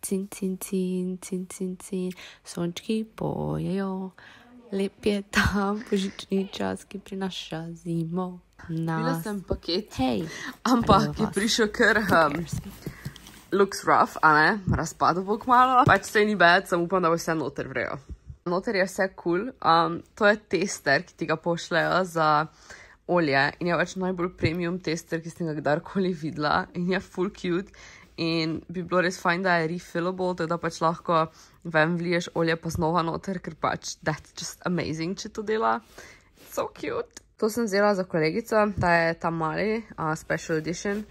Cin, cin, cin, cin, cin, cin, sončki pojejo, lep je ta božični čas, ki prinaša zimo. Bila sem paket, Hej, ampak je prišel kar looks rough, a ne, razpadel bo kmalo. Pač se ni bad, sem upam, da bo vse noter vrejo. Noter je vse cool, to je tester, ki ti ga pošlejo za olje in je pač najbolj premium tester, ki sem ga kdarkoli videla in je full cute in bi bilo res fajn, da je refillable, to je da pač lahko ven vliješ olje pa znova noter, ker pač that's just amazing, če to dela. So cute. To sem vzela za kolegico, ta je ta mali special edition,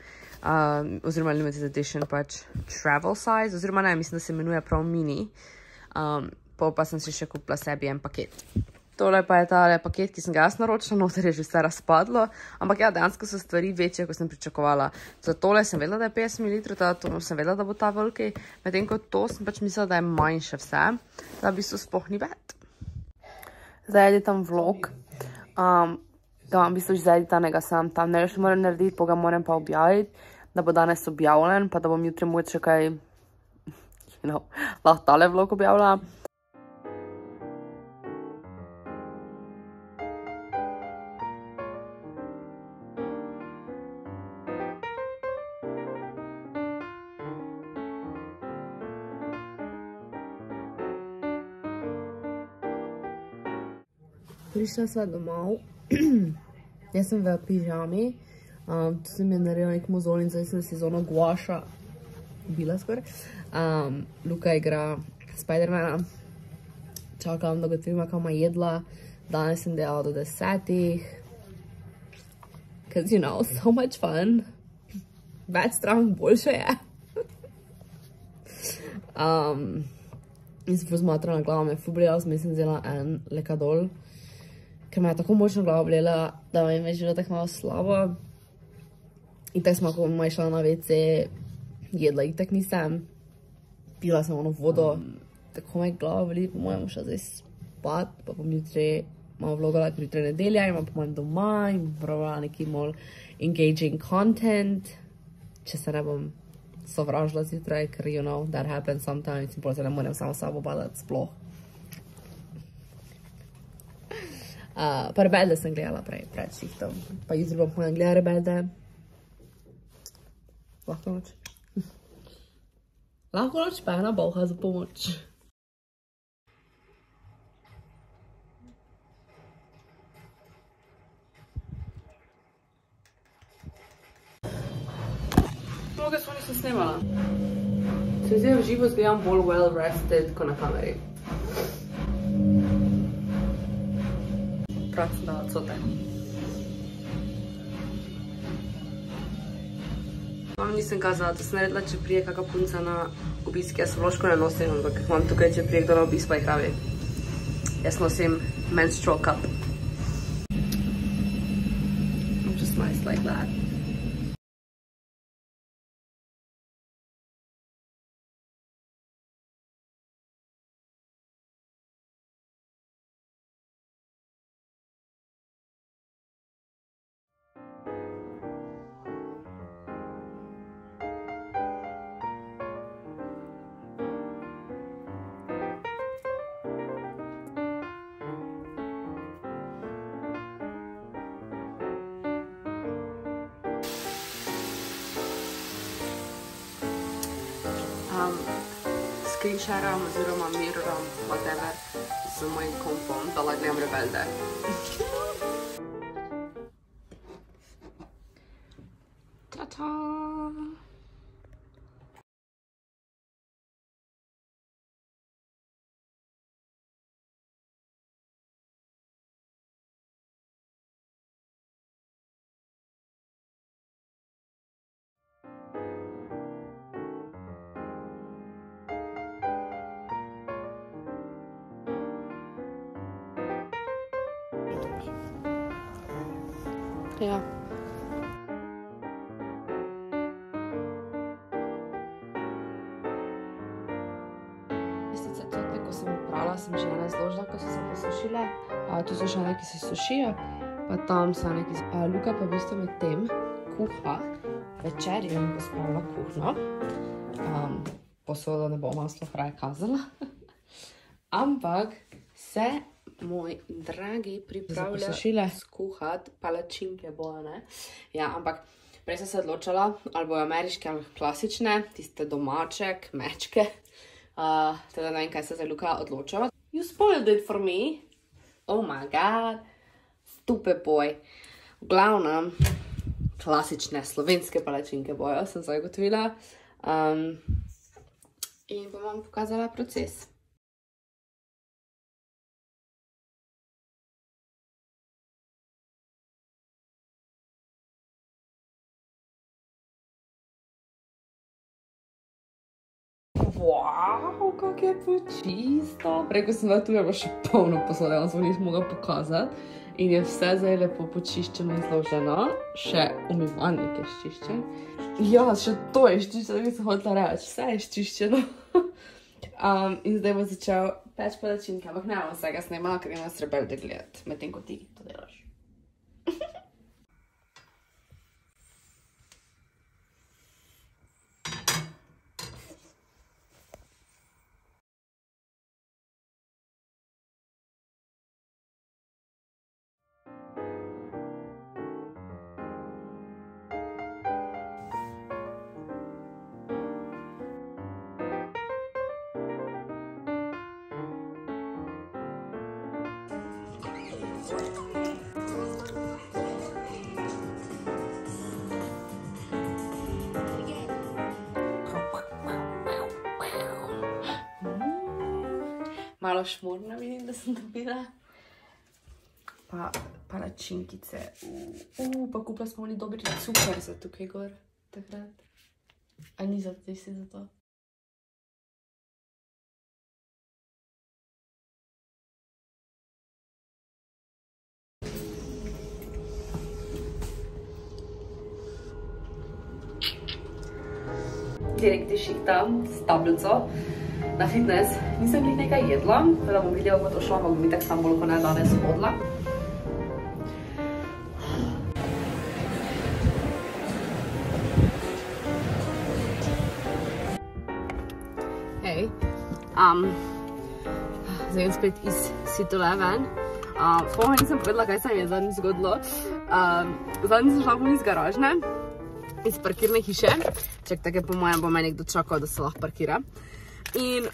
oziroma limited edition, pač travel size, oziroma ne, mislim, da se imenuje prav mini, pa sem si še kupila sebi en paket. Tole pa je ta paket, ki sem ga jaz naročila, noter je že vse razpadlo, ampak ja, dejansko so stvari večje, kot sem pričakovala. Za tole sem vedela, da je 50 ml, to sem vedela, da bo ta veliki, medtem ko to sem pač mislila, da je manjše vse, da v bistvu sploh ni bed. Zdaj editam vlog, da vam v bistvu že zeditanega sem tam, ne še moram narediti, pa ga moram pa objaviti, da bo danes objavljen, pa da bom jutri mogoče kaj, lahko tale vlog objavila. Prišla sva domov, jaz sem v pižami, tu sem je naredila nek mozolin, zdaj sem si z ono guaša bila skoraj. Luka igra Spidermana, čakam, da gotovima, kaj ima jedla, danes sem delala do 10, cause you know, so much fun, več strah boljše je. In sem pozmatrala glava, me fubrila, sem vzela en lekadol, ker me je tako močno glava bolela, da me je želo tako malo slabo. In tako smo, ko bom šla na WC, jedla in tako nisem. Pila sem ono vodo, tako me glava boli, po mojem šla zdaj spat, pa bom jutri malo vlogala, ker jutri nedelja, imam po mojem doma in probala neki bolj engaging content, če se ne bom sovražila zjutraj, ker you know, that happens sometimes, in potem se ne morem samo sabo badati sploh. Pa rebelde sem gledala pred šihtom, pa jutri bom pojem gledala rebelde. Lahko noč. Lahko noč pa ena bolha za pomoč. Mnoge so nisem snemala. Se zdaj v živo zgledam bolj well rested, kot na kameri. Prav sem dala cote. Vam nisem kazala, da sem naredila, če prije kakva punca na obisk, jaz vložko ne nosim, ampak imam tukaj, če prije kdo na obisk, pa jih rabi. Jaz nosim menstrual cup. Just nice like that. Screensharam oziroma mirroram, whatever, z mojim kompom, da lagnem rebelde. Ta-ta! Ja. Sicer cote, ko sem prala, sem že ene zložila, ko so se posušile. Tu so še ene, ki se sušijo, pa tam so ene, ki se... Luka pa v bistvu med tem kuha večerjo in pospravlja kuhno. posodo ne bom maslo raje kazala. Ampak se moj dragi pripravlja skuhati palačinke bojo, ne? Ja, ampak prej sem se odločala, ali bojo ameriške ali klasične, tiste domače, kmečke. Teda ne vem, kaj se zdaj Luka odločila. You spoiled it for me. Oh my god. Stupid boy. V glavnem, klasične slovenske palačinke bojo, sem zagotovila. In bom vam pokazala proces. Wow, kako je to čisto. Prej, ko sem bila tu, je bilo še polno posode, on sem nisem mogla pokazati. In je vse zdaj lepo počiščeno in zloženo. Še umivalnik je ščiščen. Ja, še to je ščiščeno, da bi se hotela reči. Vse je ščiščeno. In zdaj bo začel peč palačinke, ampak ne bom vsega snemala, ker imam rebelde gledati, medtem ko ti to delaš. Malo šmorna vidim, da sem dobila. Pa palačinkice. Pa kupila smo oni dobri cukor za tukaj gor. Takrat. A ni za to? Direkt išihtam s tablico na fitness. Nisem glih nekaj jedla, da bom videla, kako to šlo, ampak bom itak sam bolj, ko ne danes hodila. Hej, zdaj spet iz sitole ven. Sploh nisem povedala, kaj se mi je zadnjič zgodilo. Zadnjič sem šla iz garažne, iz parkirne hiše. Ček, tako je po mojem, bo me nekdo čakal, da se lahko parkira. In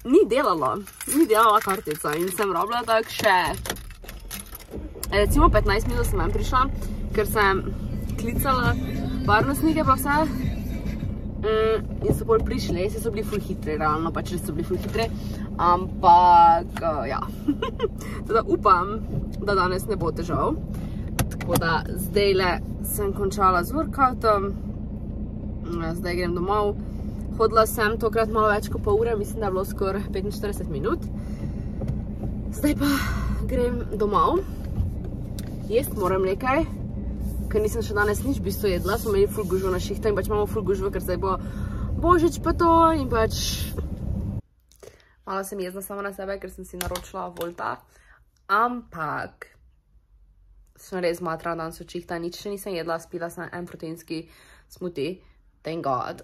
ni delala kartica in sem rabila tako še recimo 15 minut sem ven prišla, ker sem klicala varnostnike pa vse in so bolj prišli, so bili ful hitri, realno pač res so bili ful hitri, ampak ja, teda upam, da danes ne bo težav, tako da zdajle sem končala z workoutom, zdaj grem domov. Hodila sem tokrat malo več kot pol ure, mislim, da je bilo skoraj 45 minut. Zdaj pa grem domov. Jest moram nekaj, ker nisem še danes nič v bistvu jedla, smo imeli ful gužvo na šihta in pač imamo ful gužvo, ker zdaj bo božič pa to in pač malo sem jezna sama na sebe, ker sem si naročila Wolta, ampak sem res zmatra danes od šihta, nič še nisem jedla, spila sem en proteinski smoothie, thank god.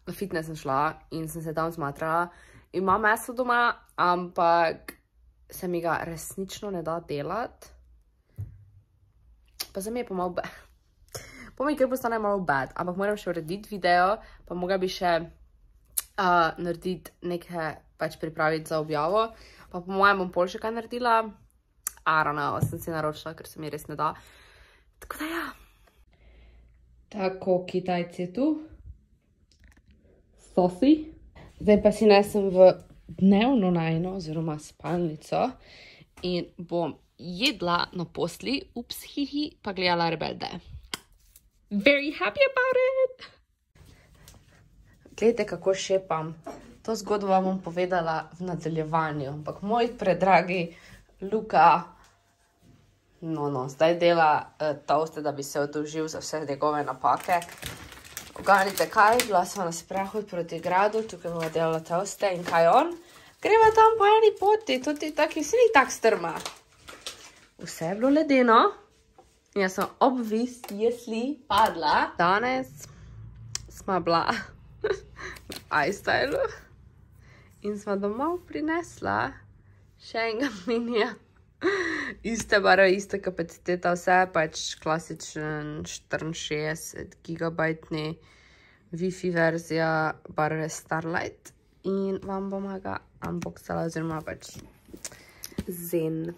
Na fitness sem šla in sem se tam zmatrala. Imam meso doma, ampak se mi ga resnično ne da delati. Pa se mi je pa malo bad. Pomeni, ker postane malo bad, ampak moram še urediti video, pa mogla bi še narediti nekaj, pač pripraviti za objavo. Pa po mojem bom pol še kaj naredila. I don't know, sem si naročila, ker se mi res ne da. Tako da ja. Tako, Kitajci je tu. Sosi. Zdaj pa si nesem v dnevno najno, oziroma spalnico in bom jedla na posli, ups, hihi, pa gledala rebelde. Very happy about it! Gledajte, kako šepam. To zgodbo vam bom povedala v nadaljevanju, ampak moj predragi Luka zdaj dela toste, da bi se oddolžil za vse njegove napake. Uganite kaj, bila sva na sprehod proti gradu, tukaj bova delala toste in kaj on? Greva tam po eni poti, tudi taki, vsi ni tak strma. Vse je bilo ledeno, Jaz sem obvisli padla. Danes smo bila v iStylu in smo domov prinesla še enega minija. Iste barve, iste kapaciteta, vse pač klasičen 64 gigabajtni Wi-Fi verzija barve Starlight in vam bom ga unboxala oziroma pač zen.